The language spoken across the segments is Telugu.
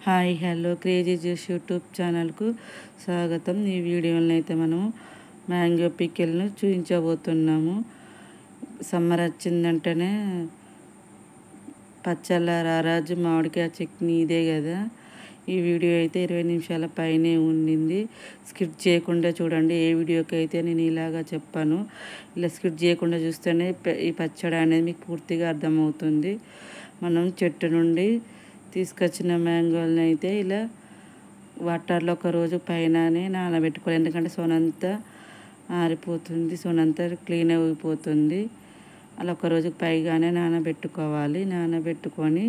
Hi hello crazy juice YouTube ఛానల్కు స్వాగతం. ఈ వీడియోలో అయితే మనం మ్యాంగో పికిల్ను చూపించబోతున్నాము. సమ్మర్ వచ్చిందంటేనే పచ్చళ్ళ రారాజు మామిడికాయ చట్నీ ఇదే కదా. ఈ వీడియో అయితే 20 నిమిషాల పైనే ఉండింది. స్కిప్ చేయకుండా చూడండి. ఏ వీడియోకి అయితే నేను ఇలాగా చెప్పాను, ఇలా స్కిప్ చేయకుండా చూస్తేనే ఈ పచ్చడి అనేది మీకు పూర్తిగా అర్థమవుతుంది. మనం చెట్టు నుండి తీసుకొచ్చిన మ్యాంగోల్ని అయితే ఇలా వాటర్లో ఒక రోజు పైననే నానబెట్టుకోవాలి. ఎందుకంటే సొనంతా ఆరిపోతుంది, సొనంతా క్లీన్ అయిపోతుంది. అలా ఒక రోజుకి పైగానే నానబెట్టుకోవాలి. నానబెట్టుకొని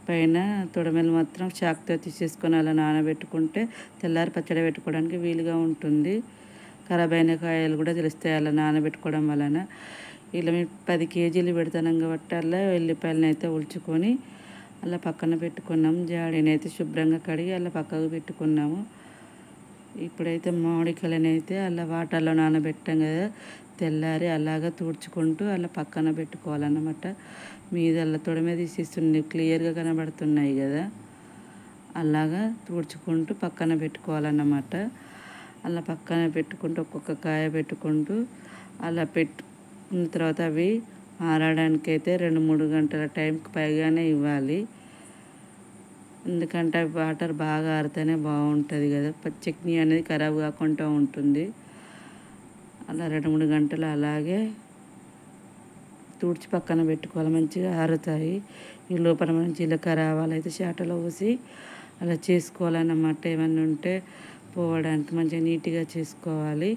పైన తొడమెలు మాత్రం చాకుతో తీసేసుకొని అలా నానబెట్టుకుంటే తెల్లారి పచ్చడి పెట్టుకోవడానికి వీలుగా ఉంటుంది. ఖరాబ్ అయిన కాయలు కూడా తెలుస్తాయి అలా నానబెట్టుకోవడం వలన. ఇలా మేము 10 కేజీలు పెడతాం కాబట్టి అలా ఎల్లిపాయలను అయితే ఉల్చుకొని అలా పక్కన పెట్టుకున్నాము. జాడీని అయితే శుభ్రంగా కడిగి అలా పక్కకు పెట్టుకున్నాము. ఇప్పుడైతే మామిడికాయలను అయితే అలా వాటర్లో నానబెట్టాం కదా, తెల్లారి అలాగా తుడుచుకుంటూ అలా పక్కన పెట్టుకోవాలన్నమాట. మీద అలా తొడమే తీసిస్తుంది, క్లియర్గా కనబడుతున్నాయి కదా, అలాగా తుడుచుకుంటూ పక్కన పెట్టుకోవాలన్నమాట. అలా పక్కన పెట్టుకుంటూ ఒక్కొక్క కాయ పెట్టుకుంటూ అలా పెట్టుకున్న తర్వాత అవి ఆరడానికి అయితే 2-3 గంటల టైంకి పైగానే ఇవ్వాలి. ఎందుకంటే అవి వాటర్ బాగా ఆరితేనే బాగుంటుంది కదా, చట్నీ అనేది ఖరాబ్ కాకుండా ఉంటుంది. అలా 2-3 గంటలు అలాగే తుడిచి పక్కన పెట్టుకోవాలి, మంచిగా ఆరుతాయి. ఈ లోపల మనం జీలకర్ర ఆవాలు అయితే చాటలో పోసి అలా చేసుకోవాలన్నమాట. ఏమన్నా ఉంటే పోవడానికి మంచిగా నీట్గా చేసుకోవాలి.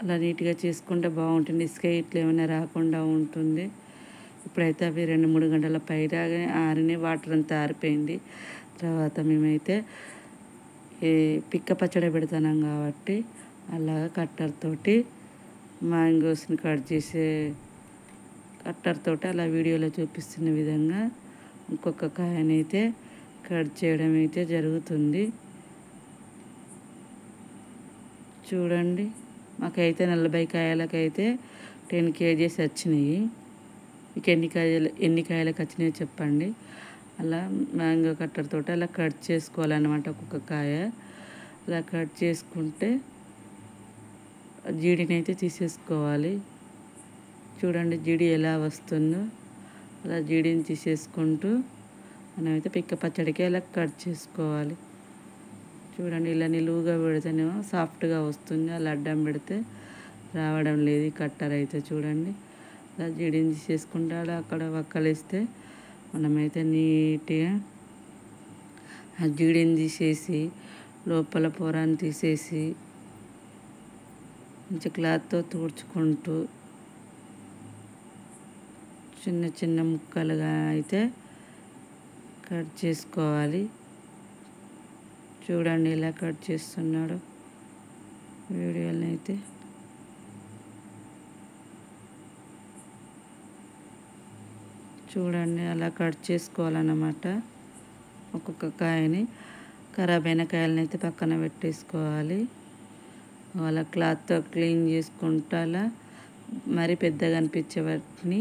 అలా నీట్గా చేసుకుంటే బాగుంటుంది, ఇసుక ఇట్లా ఏమైనా రాకుండా ఉంటుంది. ఇప్పుడైతే అవి 2-3 గంటల పైరాగా ఆరిని వాటర్ అంతా ఆరిపోయింది. తర్వాత మేమైతే పిక్క పచ్చడి పెడతాం కాబట్టి అలాగా కట్టర్తోటి మ్యాంగోస్ని కట్ చేసే కట్టర్తోటి అలా వీడియోలో చూపిస్తున్న విధంగా ఇంకొక కాయనైతే కట్ చేయడం అయితే జరుగుతుంది. చూడండి, మాకైతే 40 కాయలకైతే 10 కేజీస్ వచ్చినాయి. మీకు ఎన్ని కాయలకు వచ్చినాయో చెప్పండి. అలా మ్యాంగో కట్టర్తో అలా కట్ చేసుకోవాలన్నమాట ఒక్కొక్క కాయ. అలా కట్ చేసుకుంటే జీడిని అయితే తీసేసుకోవాలి. చూడండి జీడి ఎలా వస్తుందో, అలా జీడిని తీసేసుకుంటూ మనమైతే పిక్క పచ్చడికి అలా కట్ చేసుకోవాలి. చూడండి, ఇలా నిలువుగా పెడితేనేమో సాఫ్ట్గా వస్తుంది, అలా అడ్డం పెడితే రావడం లేదు ఈ కట్టర్ అయితే. చూడండి, అలా జీడిని తీసేసుకుంటే అలా అక్కడ వక్కలేస్తే మనమైతే నీట్గా ఆ జీడిని తీసేసి లోపల పొరాన్ని తీసేసి మంచి క్లాత్తో తుడుచుకుంటూ చిన్న చిన్న ముక్కలుగా అయితే కట్ చేసుకోవాలి. చూడండి ఇలా కట్ చేస్తున్నాడు వీడియోలో అయితే. చూడండి అలా కట్ చేసుకోవాలన్నమాట. ఒక్కొక్క కాయని ఖరాబ్ అయిన కాయలని అయితే పక్కన పెట్టేసుకోవాలి. అలా క్లాత్తో క్లీన్ చేసుకుంటూ అలా మరి పెద్దగా అనిపించే వాటిని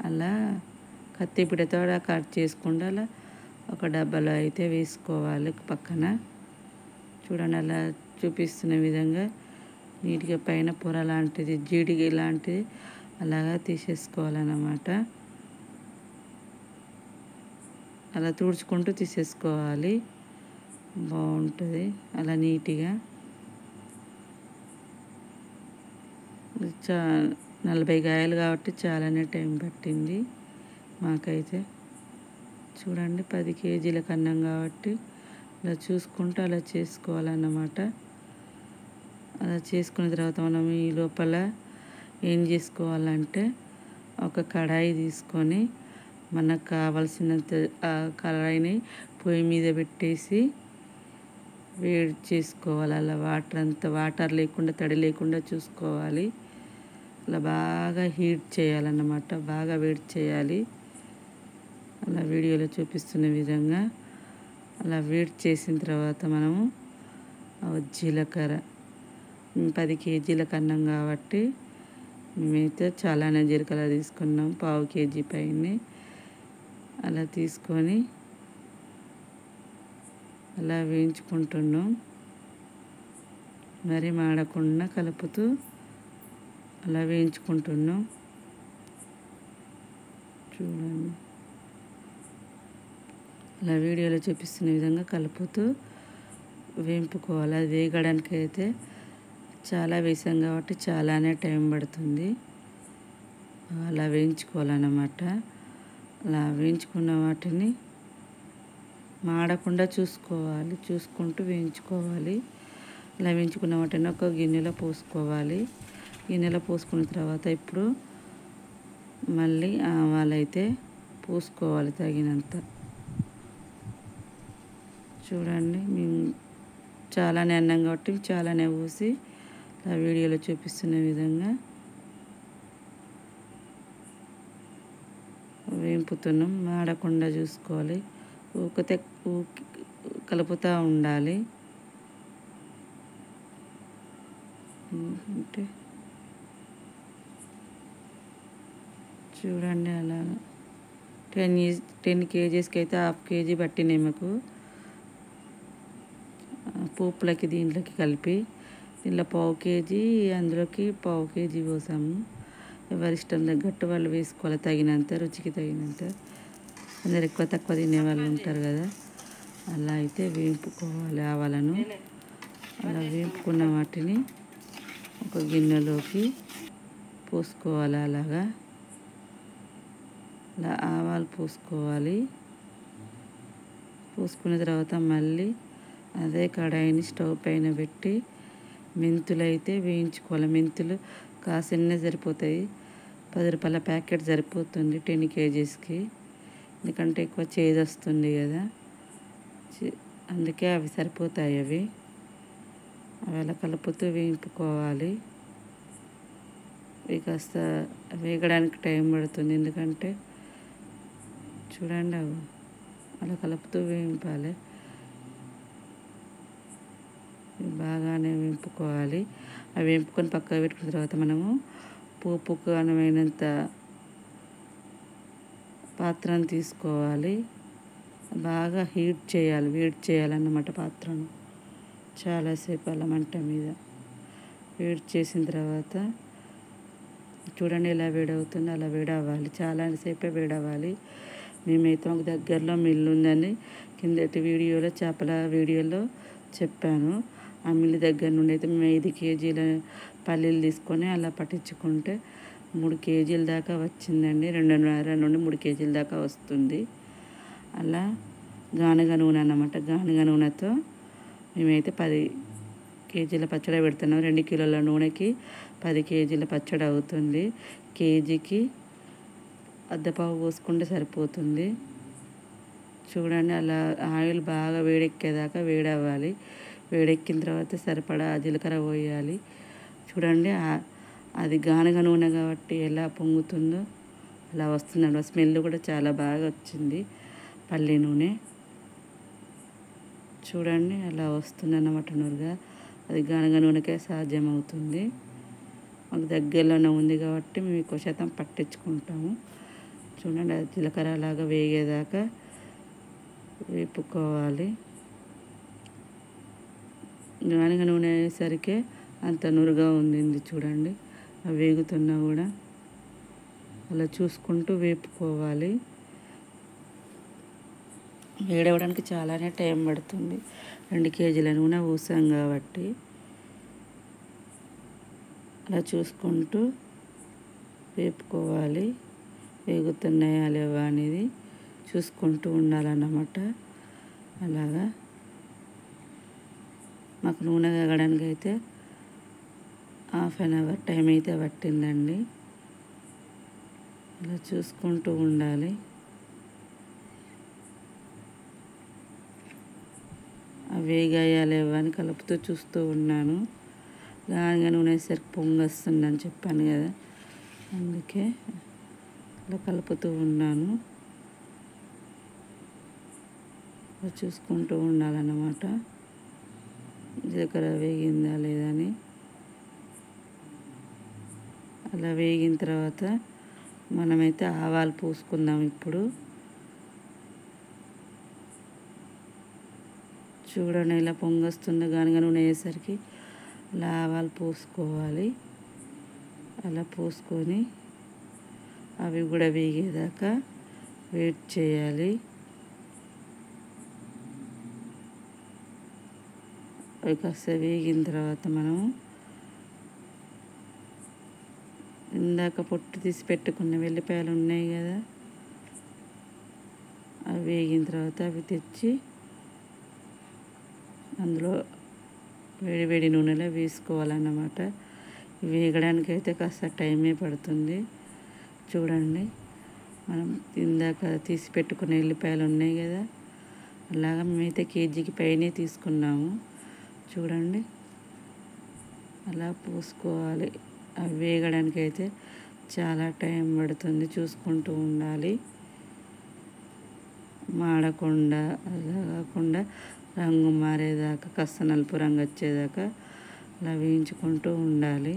అలా కత్తిపీటతో కట్ చేసుకుంటూ అలా ఒక డబ్బాలో అయితే వేసుకోవాలి పక్కన. చూడండి అలా చూపిస్తున్న విధంగా నీట్గా పైన పొర లాంటిది జీడిగి లాంటిది అలాగా తీసేసుకోవాలన్నమాట. అలా తుడుచుకుంటూ తీసేసుకోవాలి, బాగుంటుంది అలా నీట్గా. 40 కాయలు కాబట్టి చాలానే టైం పట్టింది మాకైతే. చూడండి 10 కేజీల కన్నం కాబట్టి అలా చూసుకుంటూ అలా చేసుకోవాలన్నమాట. అలా చేసుకున్న తర్వాత మనం ఈ లోపల ఏం చేసుకోవాలంటే ఒక కడాయి తీసుకొని మనకు కావాల్సినంత ఆ కడాయిని పొయ్యి మీద పెట్టేసి వేడి చేసుకోవాలి. అలా వాటర్ లేకుండా తడి లేకుండా చూసుకోవాలి. అలా బాగా హీట్ చేయాలన్నమాట, బాగా వేడి చేయాలి. అలా వీడియోలో చూపిస్తున్న విధంగా అలా వేడి చేసిన తర్వాత మనము జీలకర్ర 10 కేజీల కన్నం కాబట్టి మేమైతే చాలానే జీలకర్ర తీసుకున్నాం, 1/2 కేజీ పైనే. అలా తీసుకొని అలా వేయించుకుంటున్నాం. మరి మాడకుండా కలుపుతూ అలా వేయించుకుంటున్నాం. చూడండి, అలా వీడియోలో చూపిస్తున్న విధంగా కలుపుతూ వేయింపుకోవాలి. అది వేగడానికి అయితే చాలా వేసాం కాబట్టి చాలానే టైం పడుతుంది. అలా వేయించుకోవాలన్నమాట. అలా వేయించుకున్న వాటిని మాడకుండా చూసుకుంటూ వేయించుకోవాలి. అలా వేయించుకున్న వాటిని ఒక గిన్నెలో పోసుకోవాలి. గిన్నెలో పోసుకున్న తర్వాత ఇప్పుడు మళ్ళీ ఆవాలైతే పోసుకోవాలి తగినంత. చూడండి, మేము చాలానే అన్నం కాబట్టి చాలానే పోసి ఆ వీడియోలో చూపిస్తున్న విధంగా వేంపుతున్నాం. మాడకుండా చూసుకోవాలి. ఊకితే కలుపుతూ ఉండాలి. అంటే చూడండి, అలా 10 kgsకి అయితే 1/2 kg పట్టినాయి మాకు పోపులకి. దీంట్లోకి కలిపి దీనిలో 1/4 kg, అందులోకి 1/4 kg పోసాము. ఎవరి ఇష్టం తగ్గట్టు వాళ్ళు వేసుకోవాలి, తగినంత రుచికి తగినంత. అందరు ఎక్కువ తక్కువ తినే వాళ్ళు ఉంటారు కదా, అలా అయితే వేయింపుకోవాలి ఆవాలను. అలా వేయింపుకున్న వాటిని ఒక గిన్నెలోకి పోసుకోవాలి. అలా ఆవాలు పోసుకోవాలి. పోసుకున్న తర్వాత మళ్ళీ అదే కడాయిని స్టవ్ పైన పెట్టి మెంతులు అయితే వేయించుకోవాలి. మెంతులు కాసిన్నే సరిపోతాయి. 10 రూపాయల ప్యాకెట్ సరిపోతుంది 10 kgsకి. ఎందుకంటే ఎక్కువ చేదు వస్తుంది కదా, అందుకే అవి సరిపోతాయి. అవి అలా కలుపుతూ వేయింపుకోవాలి. ఇవి కాస్త వేగడానికి టైం పడుతుంది. ఎందుకంటే చూడండి, అవి అలా కలుపుతూ వేయింపాలి. బాగానే వేయింపుకోవాలి. అవి వేయింపుకొని పక్కకు పెట్టుకున్న తర్వాత మనము పోపుకు అనువైనంత పాత్రను తీసుకోవాలి. బాగా వేడి చేయాలన్నమాట పాత్రను. చాలాసేపు అలా మంట మీద వేడి చేసిన తర్వాత చూడండి ఎలా వేడవుతుందో. అలా వేడవ్వాలి, చాలాసేపే వేడవ్వాలి. మేమైతే మాకు దగ్గరలో మిల్లు ఉందని కిందటి వీడియోలో చేపల వీడియోలో చెప్పాను. ఆ మిల్లు దగ్గర నుండి అయితే మేము 5 kgల పల్లీలు తీసుకొని అలా పట్టించుకుంటే 3 kgల దాకా వచ్చిందండి. 2.5 నుండి 3 kgల దాకా వస్తుంది. అలా గానుగ నూనె అన్నమాట. గానుగ నూనెతో మేమైతే 10 kgల పచ్చడి పెడుతున్నాం. 2 కిలోల నూనెకి 10 kgల పచ్చడి అవుతుంది. కేజీకి అద్దపావు పోసుకుంటే సరిపోతుంది. చూడండి, అలా ఆయిల్ బాగా వేడెక్కేదాకా వేడవ్వాలి. వేడెక్కిన తర్వాత సరిపడా జీలకర్ర పోయాలి. చూడండి, అది గానుగ నూనె కాబట్టి ఎలా పొంగుతుందో అలా వస్తుందండి. స్మెల్ కూడా చాలా బాగా వచ్చింది పల్లి నూనె. చూడండి, అలా వస్తుందన్నమాట నురుగా. అది గానుగ నూనెకే సాధ్యమవుతుంది. మాకు దగ్గరలోనే ఉంది కాబట్టి మేము ఎక్కువ శాతం పట్టించుకుంటాము. చూడండి, అది జీలకర్ర అలాగా వేగేదాకా వేపుకోవాలి. గానుగ నూనె అయ్యేసరికి అంత నురుగా ఉంది. చూడండి, అవి వేగుతున్నా కూడా అలా చూసుకుంటూ వేపుకోవాలి. వేడవడానికి చాలానే టైం పడుతుంది. 2 kgల నూనె పోసాం కాబట్టి అలా చూసుకుంటూ వేపుకోవాలి. వేగుతున్నాయా లేవా అనేది చూసుకుంటూ ఉండాలన్నమాట. అలాగా మాకు నూనె వేగడానికి అయితే 1/2 hour టైం అయితే పట్టిందండి. అలా చూసుకుంటూ ఉండాలి. అవి వేగాయా లేవా అని కలుపుతూ చూస్తూ ఉన్నాను. గానుగ నూనె వేసరికి పొంగొస్తుందని చెప్పాను కదా, అందుకే అలా కలుపుతూ ఉన్నాను. అలా చూసుకుంటూ ఉండాలన్నమాట. జీలకర్ర వేగిందా లేదా అని. అలా వేగిన తర్వాత మనమైతే ఆవాలు పోసుకుందాం. ఇప్పుడు చూడండి ఇలా పొంగొస్తుంది గానుగ నూనె వేసరికి అలా ఆవాలు పోసుకోవాలి. అలా పోసుకొని అవి కూడా వేగేదాకా వెయిట్ చేయాలి. అవి కాస్త వేగిన తర్వాత మనం ఇందాక పొట్టు తీసి పెట్టుకున్న వెల్లిపాయలు ఉన్నాయి కదా, అవి వేగిన తర్వాత అవి తెచ్చి అందులో వేడి వేడి నూనెలో వేసుకోవాలన్నమాట. వేగడానికి అయితే కాస్త టైమే పడుతుంది. చూడండి, మనం ఇందాక తీసి పెట్టుకున్న ఎల్లిపాయలు ఉన్నాయి కదా, అలాగా మేమైతే కేజీకి పైనే తీసుకున్నాము. చూడండి, అలా పోసుకోవాలి. అవి వేగడానికి అయితే చాలా టైం పడుతుంది, చూసుకుంటూ ఉండాలి. మాడకుండా అలా కాకుండా రంగు మారేదాకా కాస్త నలుపు రంగు వచ్చేదాకా అలా వేయించుకుంటూ ఉండాలి.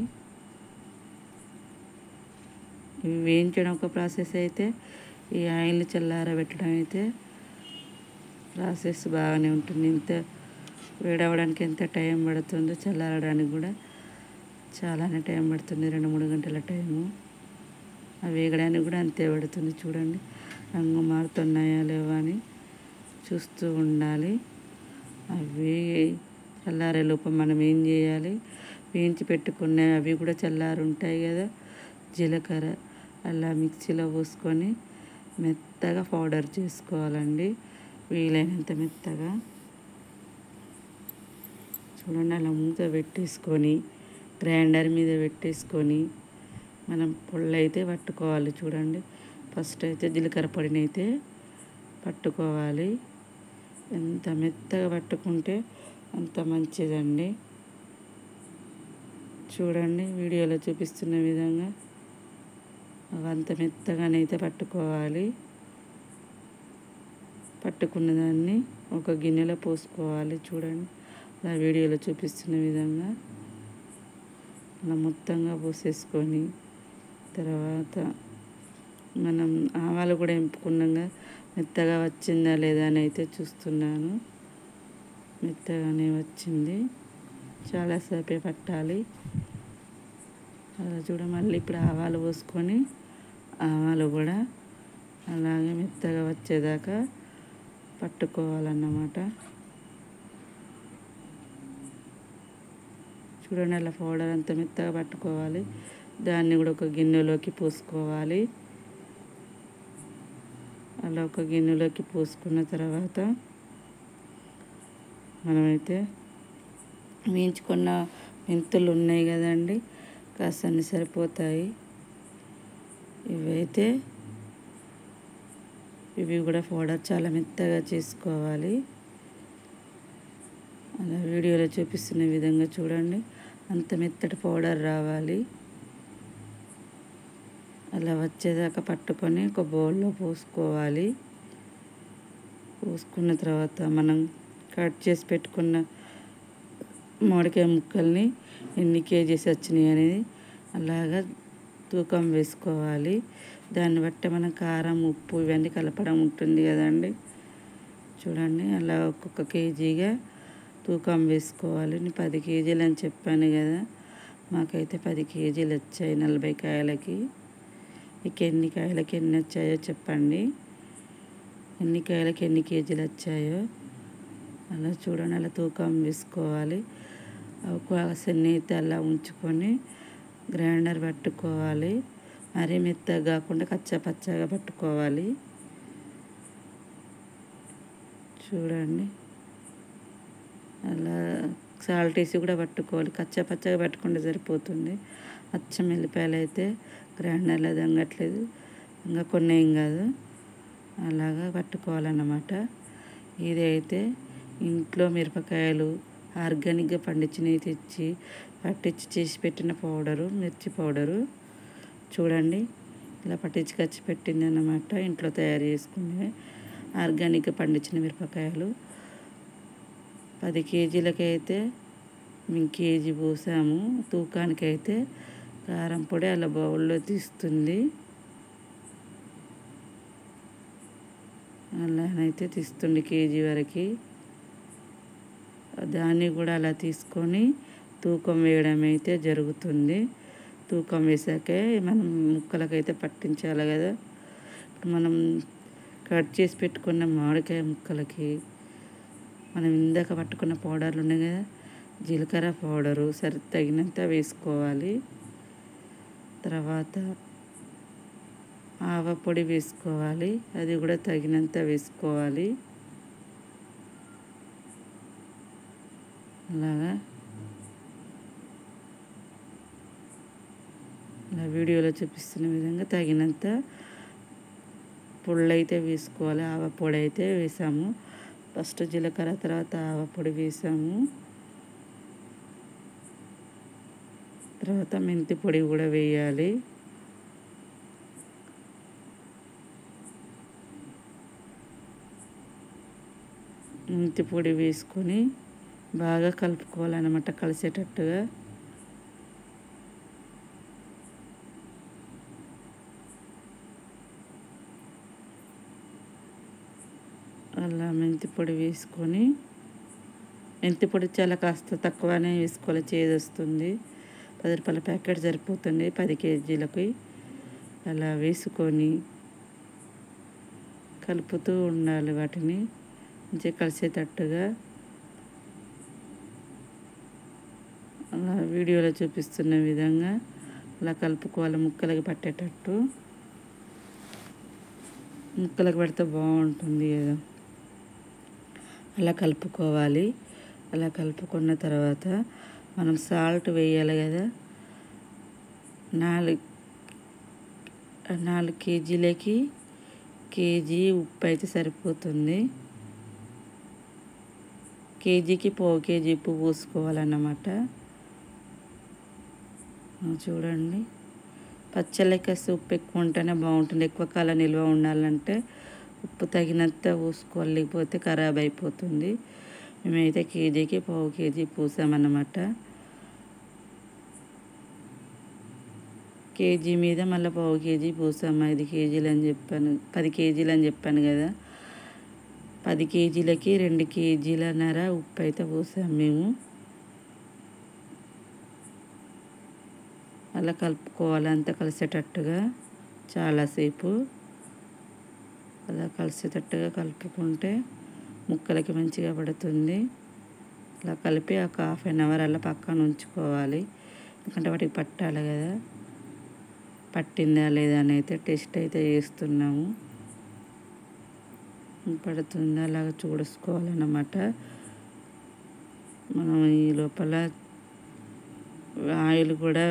ఇవి వేయించడం ఒక ప్రాసెస్ అయితే, ఈ ఆయిల్ని చల్లారబెట్టడం అయితే ప్రాసెస్ బాగానే ఉంటుంది. ఇంత వేడవడానికి ఎంత టైం పడుతుందో చల్లారడానికి కూడా చాలానే టైం పడుతుంది, 2-3 గంటల టైము. అవి వేగడానికి కూడా అంతే పడుతుంది. చూడండి, రంగు మారుతున్నాయా లేవా అని చూస్తూ ఉండాలి. అవి చల్లారే లోపల మనం ఏం చేయాలి, వేయించి పెట్టుకున్న అవి కూడా చల్లారి ఉంటాయి కదా, జీలకర్ర అలా మిక్సీలో పోసుకొని మెత్తగా పౌడర్ చేసుకోవాలండి, వీలైనంత మెత్తగా. చూడండి, అలా మూత పెట్టేసుకొని గ్రైండర్ మీద పెట్టేసుకొని మనం పొళ్ళు అయితే పట్టుకోవాలి. చూడండి, ఫస్ట్ అయితే జీలకర్ర పొడిని అయితే పట్టుకోవాలి. ఎంత మెత్తగా పట్టుకుంటే అంత మంచిదండి. చూడండి, వీడియోలో చూపిస్తున్న విధంగా అంత మెత్తగానైతే పట్టుకోవాలి. పట్టుకున్న దాన్ని ఒక గిన్నెలో పోసుకోవాలి. చూడండి, అలా వీడియోలో చూపిస్తున్న విధంగా అలా మొత్తంగా పోసేసుకొని తర్వాత మనం ఆవాలు కూడా ఎంపుకున్నాక మెత్తగా వచ్చిందా లేదా అని అయితే చూస్తున్నాను. మెత్తగానే వచ్చింది, చాలాసేపే పట్టాలి. అలా చూడ మళ్ళీ ఇప్పుడు ఆవాలు పోసుకొని ఆవాలు కూడా అలాగే మెత్తగా వచ్చేదాకా పట్టుకోవాలన్నమాట. చూడండి, అలా పౌడర్ అంతా మెత్తగా పట్టుకోవాలి. దాన్ని కూడా ఒక గిన్నెలోకి పోసుకోవాలి. అలా ఒక గిన్నెలోకి పోసుకున్న తర్వాత మనమైతే వేయించుకున్న మెంతులు ఉన్నాయి కదండి, కాస్త అన్ని సరిపోతాయి. ఇవి కూడా పౌడర్ చాలా మెత్తగా చేసుకోవాలి. అలా వీడియోలో చూపిస్తున్న విధంగా చూడండి, అంత మెత్తటి పౌడర్ రావాలి. అలా వచ్చేదాకా పట్టుకొని ఒక బౌల్లో పోసుకోవాలి. పోసుకున్న తర్వాత మనం కట్ చేసి పెట్టుకున్న మామిడికాయ ముక్కల్ని ఎన్ని కేజీస్ వచ్చినాయి అనేది అలాగా తూకం వేసుకోవాలి. దాన్ని బట్టి మనం కారం, ఉప్పు ఇవన్నీ కలపడం ఉంటుంది కదండి. చూడండి, అలా ఒక్కొక్క కేజీగా తూకం వేసుకోవాలి. నేను 10 కేజీలు అని చెప్పాను కదా, మాకైతే 10 కేజీలు వచ్చాయి 40 కాయలకి. మీకు ఎన్ని కాయలకి ఎన్ని వచ్చాయో చెప్పండి, ఎన్ని కాయలకి ఎన్ని కేజీలు వచ్చాయో. అలా చూడండి, అలా తూకం వేసుకోవాలి. ఒక సెన్నైతే అలా ఉంచుకొని గ్రైండర్ పట్టుకోవాలి. మరీ మెత్తగా కాకుండా కచ్చపచ్చగా పట్టుకోవాలి. చూడండి, అలా సాల్ట్ వేసి కూడా పట్టుకోవాలి. కచ్చపచ్చగా పట్టుకుంటే సరిపోతుంది. అచ్చం వెల్లిపాయలు అయితే గ్రైండర్లో దంగట్లేదు, ఇంకా కొన్ని ఏం కాదు, అలాగా పట్టుకోవాలన్నమాట. ఇదైతే ఇంట్లో మిరపకాయలు ఆర్గానిక్గా పండించినవి తెచ్చి పట్టించి చేసి పెట్టిన పౌడరు, మిర్చి పౌడరు. చూడండి, ఇలా పట్టించి ఖర్చు పెట్టింది అన్నమాట. ఇంట్లో తయారు చేసుకునే ఆర్గానిక్గా పండించిన మిరపకాయలు. 10 కేజీలకైతే మేము కేజీ పోసాము. తూకానికైతే కారం పొడి అలా బౌల్లో తీస్తుంది, అలానైతే తీస్తుంది కేజీ వరకు. దాన్ని కూడా అలా తీసుకొని తూకం వేయడం అయితే జరుగుతుంది. తూకం వేసాకే మనం ముక్కలకైతే పట్టించాలి కదా. మనం కట్ చేసి పెట్టుకున్న మామిడికాయ ముక్కలకి మనం ఇందాక పట్టుకున్న పౌడర్లు ఉన్నాయి కదా, జీలకర్ర పౌడరు తగినంత వేసుకోవాలి. తర్వాత ఆవ పొడి వేసుకోవాలి, అది కూడా తగినంత వేసుకోవాలి. అలాగా ఇలా వీడియోలో చూపిస్తున్న విధంగా తగినంత పొడి అయితే వేసుకోవాలి. ఆవ పొడి అయితే వేసాము. ఫస్ట్ జీలకర్ర, తర్వాత ఆవ పొడి వేసాము. తర్వాత మెంతి పొడి కూడా వేయాలి. మెంతి పొడి వేసుకొని బాగా కలుపుకోవాలన్నమాట, కలిసేటట్టుగా. అలా మెంతి పొడి వేసుకొని, మెంతి పొడి చాలా కాస్త తక్కువనే వేసుకోవాలి, చేదు వస్తుంది. 10 రూపాయల ప్యాకెట్ సరిపోతుంది 10 కేజీలకి. అలా వేసుకొని కలుపుతూ ఉండాలి, వాటిని మంచిగా కలిసేటట్టుగా. అలా వీడియోలో చూపిస్తున్న విధంగా అలా కలుపుకోవాలి, ముక్కలకి పట్టేటట్టు. ముక్కలకు పెడితే బాగుంటుంది కదా. అలా కలుపుకోవాలి. అలా కలుపుకున్న తర్వాత మనం సాల్ట్ వేయాలి కదా. 4 కేజీలకి కేజీ ఉప్పు అయితే సరిపోతుంది. కేజీకి 1/4 కేజీ ఉప్పు పోసుకోవాలన్నమాట. చూడండి, పచ్చళ్ళకి ఉప్పు ఎక్కువ ఉంటేనే బాగుంటుంది. ఎక్కువ కాలం నిల్వ ఉండాలంటే ఉప్పు తగినంత పోసుకోవాలి, లేకపోతే ఖరాబ్ అయిపోతుంది. మేమైతే కేజీకి 1/4 కేజీ పోసామన్నమాట. కేజీ మీద మళ్ళీ 1/4 కేజీ పోసాము. 5 కేజీలు అని చెప్పాను, 10 కేజీలు అని చెప్పాను కదా. 10 కేజీలకి 2 కేజీలన్నర ఉప్పు అయితే పోసాము మేము. అలా కలుపుకోవాలి, అంతా కలిసేటట్టుగా చాలాసేపు. అలా కలిసేటట్టుగా కలుపుకుంటే ముక్కలకి మంచిగా పడుతుంది. అలా కలిపి ఒక 1/2 అవర్ అలా పక్కన ఉంచుకోవాలి, ఎందుకంటే వాటికి పట్టాలి కదా. పట్టిందా లేదా అని అయితే టెస్ట్ అయితే చేస్తున్నాము. పడుతుందా అలాగా చూసుకోవాలన్నమాట. మనం ఈ లోపల ఆయిల్ కూడా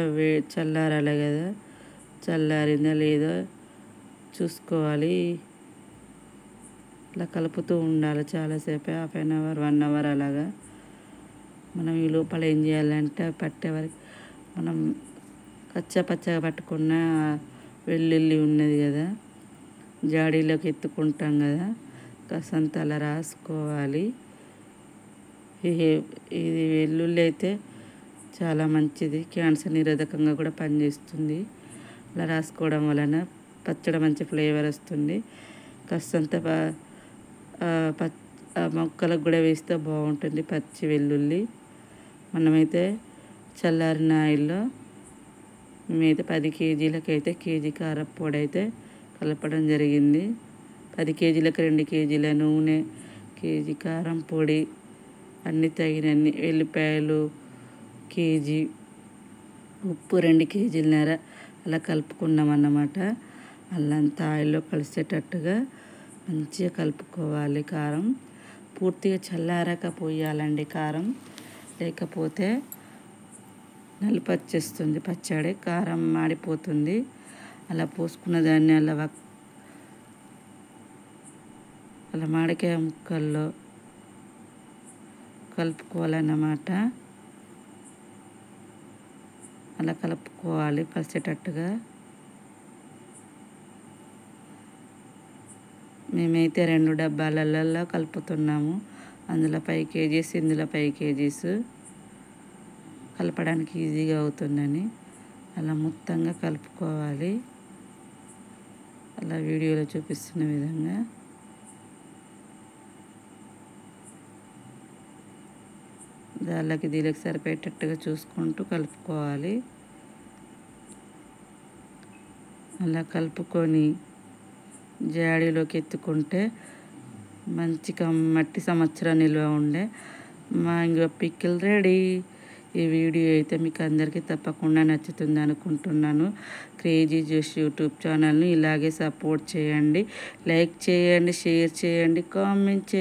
చల్లారాలి కదా, చల్లారిందా లేదో చూసుకోవాలి. అలా కలుపుతూ ఉండాలి చాలాసేపు, 1/2 అవర్ 1 అవర్ అలాగా. మనం ఈ లోపల ఏం చేయాలంటే పట్టే వరకు మనం పచ్చగా పట్టుకున్న వెల్లుల్లి ఉన్నది కదా, జాడీలోకి ఎత్తుకుంటాం కదా, కాసంత అలా రాసుకోవాలి. ఇది వెల్లుల్లి అయితే చాలా మంచిది, క్యాన్సర్ నిరోధకంగా కూడా పనిచేస్తుంది. అలా రాసుకోవడం వలన పచ్చడి మంచి ఫ్లేవర్ వస్తుంది. కాస్తంత మొక్కలకు కూడా వేస్తే బాగుంటుంది పచ్చి వెల్లుల్లి. మనమైతే చల్లారిన ఆయిల్లో మేమైతే 10 కేజీలకి అయితే కేజీ కారప్పొడి అయితే కలపడం జరిగింది. 10 కేజీలకు 2 కేజీల నూనె, కేజీ కారం పొడి, అన్నీ తగినన్ని, వెల్లిపాయలు కేజీ, ఉప్పు 2 కేజీలన్నర అలా కలుపుకున్నాం అన్నమాట. అల్లంతా ఆయిల్లో కలిసేటట్టుగా మంచిగా కలుపుకోవాలి. కారం పూర్తిగా చల్లారాక పోయాలండి కారం, లేకపోతే నలిపొచ్చేస్తుంది పచ్చడి, కారం మాడిపోతుంది. అలా పోసుకున్న దాన్ని అలా మామిడికాయ ముక్కల్లో కలుపుకోవాలన్నమాట. అలా కలుపుకోవాలి కలిసేటట్టుగా. మేమైతే 2 డబ్బాలలో కలుపుతున్నాము. అందులో 5 కేజీస్, ఇందులో 5 కేజీస్, కలపడానికి ఈజీగా అవుతుందని అలా మొత్తంగా కలుపుకోవాలి. అలా వీడియోలో చూపిస్తున్న విధంగా. దాళ్ళకి దీనికి సరిపోయేటట్టుగా చూసుకుంటూ కలుపుకోవాలి. అలా కలుపుకొని జాడీలోకి ఎత్తుకుంటే మంచి కమ్మటి సంవత్సరం నిల్వ ఉండే మ్యాంగో పికిల్ రెడీ. ఈ వీడియో అయితే మీకు అందరికీ తప్పకుండా నచ్చుతుంది అనుకుంటున్నాను. క్రేజీ జ్యూస్ యూట్యూబ్ ఛానల్ని ఇలాగే సపోర్ట్ చేయండి, లైక్ చేయండి, షేర్ చేయండి, కామెంట్ చేయండి.